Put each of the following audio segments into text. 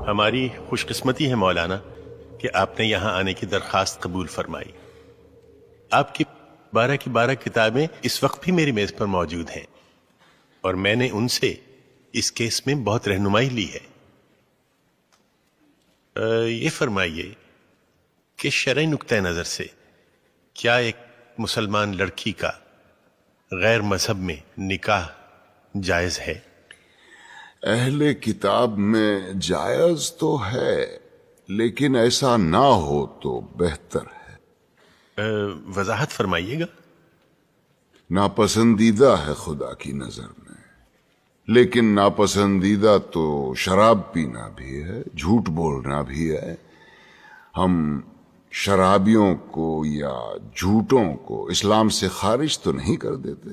ہماری خوش قسمتی ہے مولانا کہ آپ نے یہاں آنے کی درخواست قبول فرمائی۔ آپ کی 12 کتابیں اس وقت بھی میری میز پر موجود ہیں اور میں نے ان سے اس کیس میں بہت رہنمائی لی ہے۔ یہ فرمائیے کہ شرعی نقطہ نظر سے کیا ایک مسلمان لڑکی کا غیر مذہب میں نکاح جائز ہے؟ اہل کتاب میں جائز تو ہے، لیکن ایسا نہ ہو تو بہتر ہے۔ وضاحت فرمائیے گا۔ ناپسندیدہ ہے خدا کی نظر میں، لیکن ناپسندیدہ تو شراب پینا بھی ہے، جھوٹ بولنا بھی ہے۔ ہم شرابیوں کو یا جھوٹوں کو اسلام سے خارج تو نہیں کر دیتے۔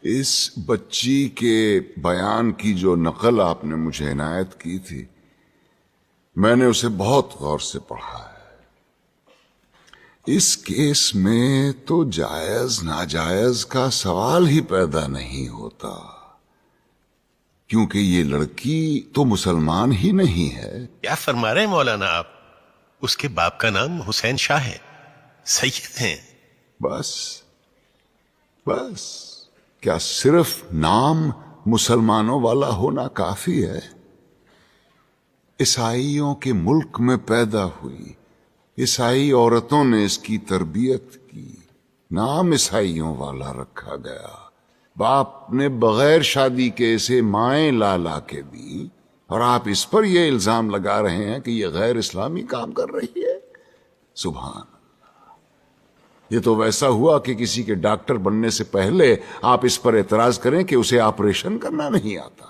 اس بچی کے بیان کی جو نقل آپ نے مجھے عنایت کی تھی، میں نے اسے بہت غور سے پڑھا ہے۔ اس کیس میں تو جائز ناجائز کا سوال ہی پیدا نہیں ہوتا، کیونکہ یہ لڑکی تو مسلمان ہی نہیں ہے۔ کیا فرما رہے ہیں مولانا آپ؟ اس کے باپ کا نام حسین شاہ ہے، سید ہیں۔ بس کیا صرف نام مسلمانوں والا ہونا کافی ہے؟ عیسائیوں کے ملک میں پیدا ہوئی، عیسائی عورتوں نے اس کی تربیت کی، نام عیسائیوں والا رکھا گیا، باپ نے بغیر شادی کے اسے مائیں لا کے دی، اور آپ اس پر یہ الزام لگا رہے ہیں کہ یہ غیر اسلامی کام کر رہی ہے۔ سبحان اللہ! یہ تو ویسا ہوا کہ کسی کے ڈاکٹر بننے سے پہلے آپ اس پر اعتراض کریں کہ اسے آپریشن کرنا نہیں آتا۔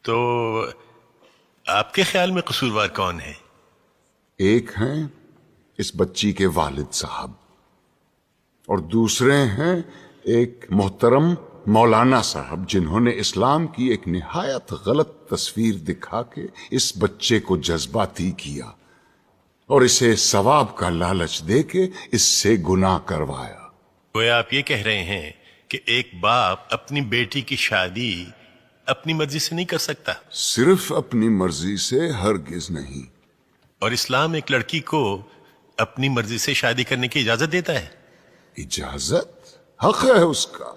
تو آپ کے خیال میں قصوروار کون ہے؟ ایک ہیں اس بچی کے والد صاحب، اور دوسرے ہیں ایک محترم مولانا صاحب، جنہوں نے اسلام کی ایک نہایت غلط تصویر دکھا کے اس بچے کو جذباتی کیا اور اسے ثواب کا لالچ دے کے اس سے گناہ کروایا۔ گویا آپ یہ کہہ رہے ہیں کہ ایک باپ اپنی بیٹی کی شادی اپنی مرضی سے نہیں کر سکتا؟ صرف اپنی مرضی سے ہرگز نہیں۔ اور اسلام ایک لڑکی کو اپنی مرضی سے شادی کرنے کی اجازت دیتا ہے؟ اجازت؟ حق ہے اس کا،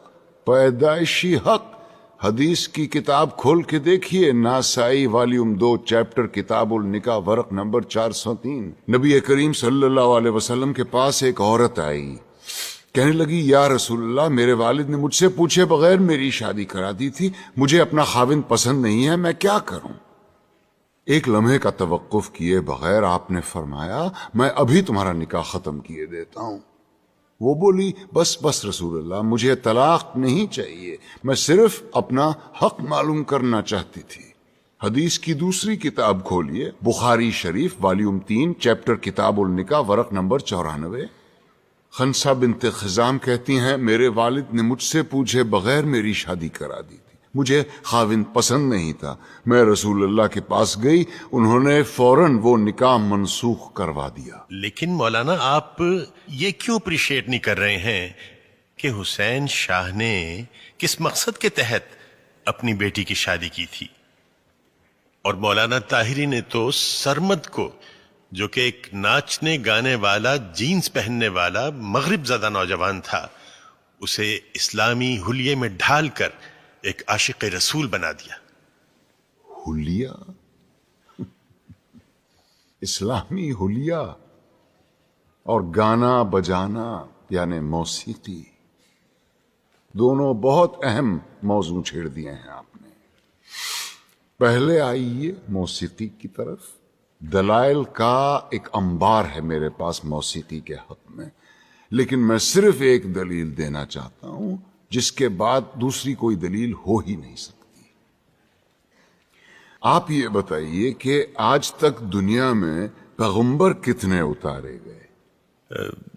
پیدائشی حق۔ حدیث کی کتاب کھول کے دیکھیے، ناسائی والیوم 2 چیپٹر کتاب النکاح ورق نمبر 403۔ نبی کریم صلی اللہ علیہ وسلم کے پاس ایک عورت آئی، کہنے لگی یا رسول اللہ، میرے والد نے مجھ سے پوچھے بغیر میری شادی کرا دی تھی، مجھے اپنا خاوند پسند نہیں ہے، میں کیا کروں؟ ایک لمحے کا توقف کیے بغیر آپ نے فرمایا میں ابھی تمہارا نکاح ختم کیے دیتا ہوں۔ وہ بولی بس رسول اللہ، مجھے طلاق نہیں چاہیے، میں صرف اپنا حق معلوم کرنا چاہتی تھی۔ حدیث کی دوسری کتاب کھولیے، بخاری شریف والیوم 3 چیپٹر کتاب النکاح ورق نمبر 94۔ خنسا بنت خزام کہتی ہیں میرے والد نے مجھ سے پوچھے بغیر میری شادی کرا دی تھی، مجھے خاوند پسند نہیں تھا، میں رسول اللہ کے پاس گئی، انہوں نے فوراً وہ نکاح منسوخ کروا دیا۔ لیکن مولانا آپ یہ کیوں اپریشیٹ نہیں کر رہے ہیں کہ حسین شاہ نے کس مقصد کے تحت اپنی بیٹی کی شادی کی تھی؟ اور مولانا طاہری نے تو سرمد کو، جو کہ ایک ناچنے گانے والا، جینز پہننے والا مغرب زدہ نوجوان تھا، اسے اسلامی حلیے میں ڈھال کر ایک عاشق رسول بنا دیا۔ حلیہ؟ اسلامی حلیہ اور گانا بجانا یعنی موسیقی، دونوں بہت اہم موضوع چھیڑ دیے ہیں آپ نے۔ پہلے آئیے موسیقی کی طرف۔ دلائل کا ایک انبار ہے میرے پاس موسیقی کے حق میں، لیکن میں صرف ایک دلیل دینا چاہتا ہوں جس کے بعد دوسری کوئی دلیل ہو ہی نہیں سکتی۔ آپ یہ بتائیے کہ آج تک دنیا میں پیغمبر کتنے اتارے گئے؟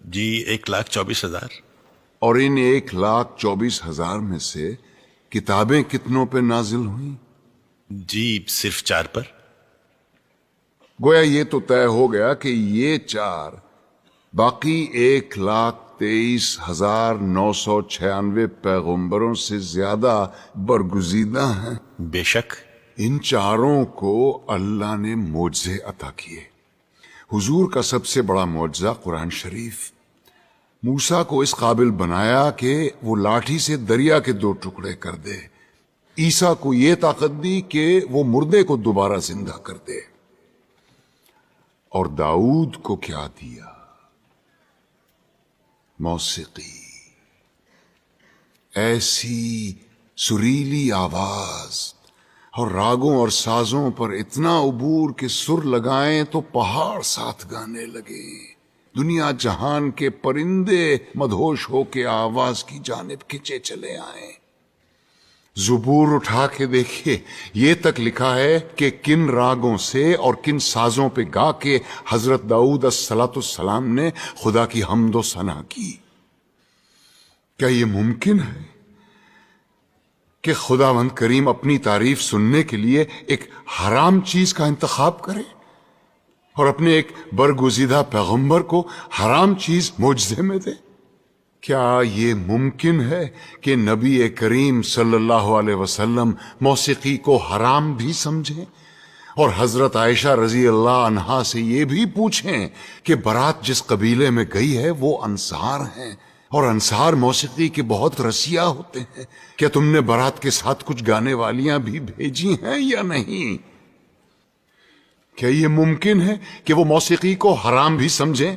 جی 1,24,000۔ اور ان 1,24,000 میں سے کتابیں کتنوں پہ نازل ہوئیں؟ جی صرف 4 پر۔ گویا یہ تو طے ہو گیا کہ یہ 4 باقی 1,23,996 پیغمبروں سے زیادہ برگزیدہ ہیں۔ بے شک ان چاروں کو اللہ نے معجزے عطا کیے. حضور کا سب سے بڑا معجزہ قرآن شریف. موسیٰ کو اس قابل بنایا کہ وہ لاٹھی سے دریا کے 2 ٹکڑے کر دے. عیسیٰ کو یہ طاقت دی کہ وہ مردے کو دوبارہ زندہ کر دے. اور داؤد کو کیا دیا؟ موسیقی. ایسی سریلی آواز اور راگوں اور سازوں پر اتنا عبور کہ سر لگائیں تو پہاڑ ساتھ گانے لگے. دنیا جہان کے پرندے مدہوش ہو کے آواز کی جانب کھنچے چلے آئیں. زبور اٹھا کے دیکھیے، یہ تک لکھا ہے کہ کن راگوں سے اور کن سازوں پہ گا کے حضرت داؤد الصلاۃ السلام نے خدا کی حمد و ثنا کی. کیا یہ ممکن ہے کہ خداوند کریم اپنی تعریف سننے کے لیے ایک حرام چیز کا انتخاب کرے اور اپنے ایک برگزیدہ پیغمبر کو حرام چیز معجزے میں دے؟ کیا یہ ممکن ہے کہ نبی کریم صلی اللہ علیہ وسلم موسیقی کو حرام بھی سمجھیں اور حضرت عائشہ رضی اللہ عنہا سے یہ بھی پوچھیں کہ برات جس قبیلے میں گئی ہے وہ انصار ہیں اور انصار موسیقی کے بہت رسیا ہوتے ہیں، کیا تم نے برات کے ساتھ کچھ گانے والیاں بھی بھیجی ہیں یا نہیں؟ کیا یہ ممکن ہے کہ وہ موسیقی کو حرام بھی سمجھیں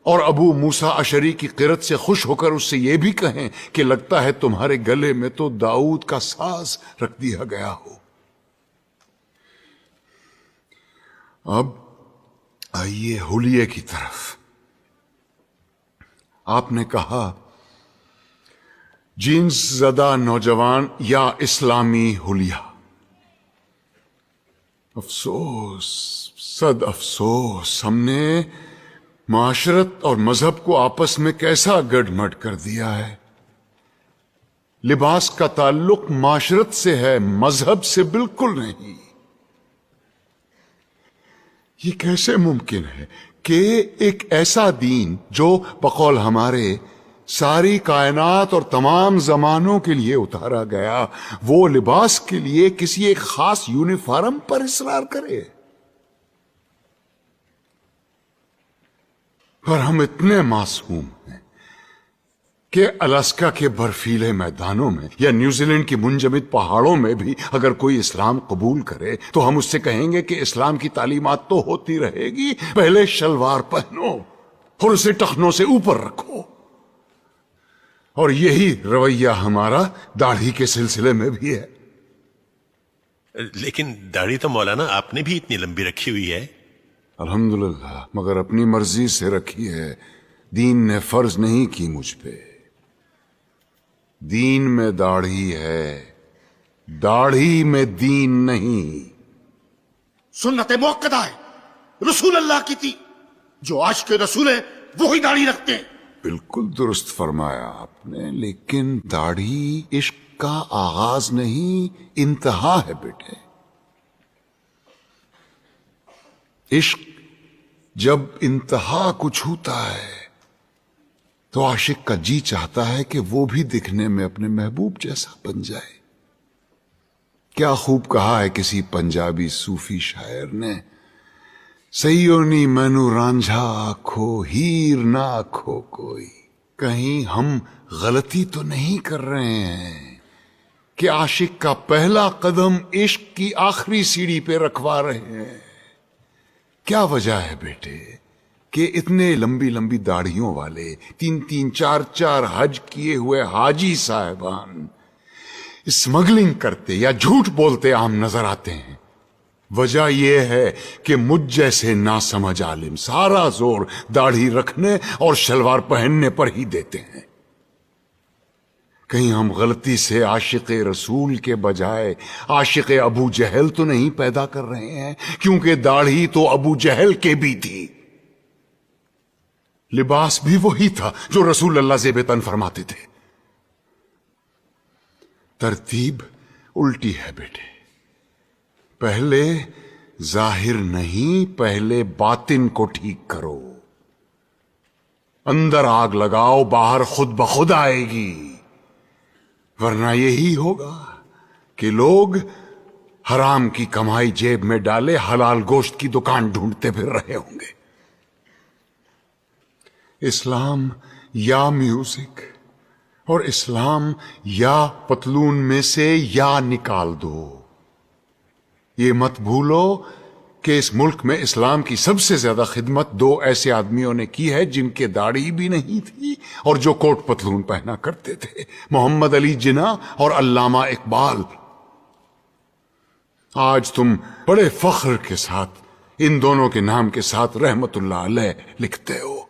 اور ابو موسیٰ اشعری کی قرت سے خوش ہو کر اس سے یہ بھی کہیں کہ لگتا ہے تمہارے گلے میں تو داؤد کا ساز رکھ دیا گیا ہو؟ اب آئیے حلیے کی طرف. آپ نے کہا جینس زدہ نوجوان یا اسلامی حلیہ. افسوس، صد افسوس، ہم نے معاشرت اور مذہب کو آپس میں کیسا گڈ مڈ کر دیا ہے. لباس کا تعلق معاشرت سے ہے، مذہب سے بالکل نہیں. یہ کیسے ممکن ہے کہ ایک ایسا دین جو بقول ہمارے ساری کائنات اور تمام زمانوں کے لیے اتارا گیا، وہ لباس کے لیے کسی ایک خاص یونیفارم پر اصرار کرے؟ پر ہم اتنے معصوم ہیں کہ الاسکا کے برفیلے میدانوں میں یا نیوزی لینڈ کی منجمد پہاڑوں میں بھی اگر کوئی اسلام قبول کرے تو ہم اس سے کہیں گے کہ اسلام کی تعلیمات تو ہوتی رہے گی، پہلے شلوار پہنو اور اسے ٹخنوں سے اوپر رکھو. اور یہی رویہ ہمارا داڑھی کے سلسلے میں بھی ہے. لیکن داڑھی تو مولانا آپ نے بھی اتنی لمبی رکھی ہوئی ہے. الحمدللہ، مگر اپنی مرضی سے رکھی ہے. دین نے فرض نہیں کی مجھ پہ. دین میں داڑھی ہے، داڑھی میں دین نہیں. سنت موقدہ ہے، رسول اللہ کی تھی. جو عاشق رسول ہے وہی داڑھی رکھتے ہیں. بالکل درست فرمایا آپ نے، لیکن داڑھی عشق کا آغاز نہیں، انتہا ہے بیٹے. عشق جب انتہا کو چھوتا ہے تو عاشق کا جی چاہتا ہے کہ وہ بھی دکھنے میں اپنے محبوب جیسا بن جائے. کیا خوب کہا ہے کسی پنجابی صوفی شاعر نے، سیونی مینو رانجھا آکھو ہیر نہ آکھو کوئی. کہیں ہم غلطی تو نہیں کر رہے ہیں کہ عاشق کا پہلا قدم عشق کی آخری سیڑھی پہ رکھوا رہے ہیں؟ کیا وجہ ہے بیٹے کہ اتنے لمبی لمبی داڑھیوں والے 3-3 4-4 حج کیے ہوئے حاجی صاحبان اسمگلنگ کرتے یا جھوٹ بولتے عام نظر آتے ہیں؟ وجہ یہ ہے کہ مجھ جیسے ناسمجھ عالم سارا زور داڑھی رکھنے اور شلوار پہننے پر ہی دیتے ہیں. کہیں ہم غلطی سے عاشق رسول کے بجائے عاشق ابو جہل تو نہیں پیدا کر رہے ہیں؟ کیونکہ داڑھی تو ابو جہل کے بھی تھی، لباس بھی وہی تھا جو رسول اللہ زیب تن فرماتے تھے. ترتیب الٹی ہے بیٹے. پہلے ظاہر نہیں، پہلے باطن کو ٹھیک کرو. اندر آگ لگاؤ، باہر خود بخود آئے گی. ورنہ یہی ہوگا کہ لوگ حرام کی کمائی جیب میں ڈالے حلال گوشت کی دکان ڈھونڈتے پھر رہے ہوں گے۔ اسلام یا میوزک اور اسلام یا پتلون میں سے یا نکال دو۔ یہ مت بھولو کہ اس ملک میں اسلام کی سب سے زیادہ خدمت دو ایسے آدمیوں نے کی ہے جن کے داڑھی بھی نہیں تھی اور جو کوٹ پتلون پہنا کرتے تھے، محمد علی جناح اور علامہ اقبال۔ آج تم بڑے فخر کے ساتھ ان دونوں کے نام کے ساتھ رحمت اللہ علیہ لکھتے ہو۔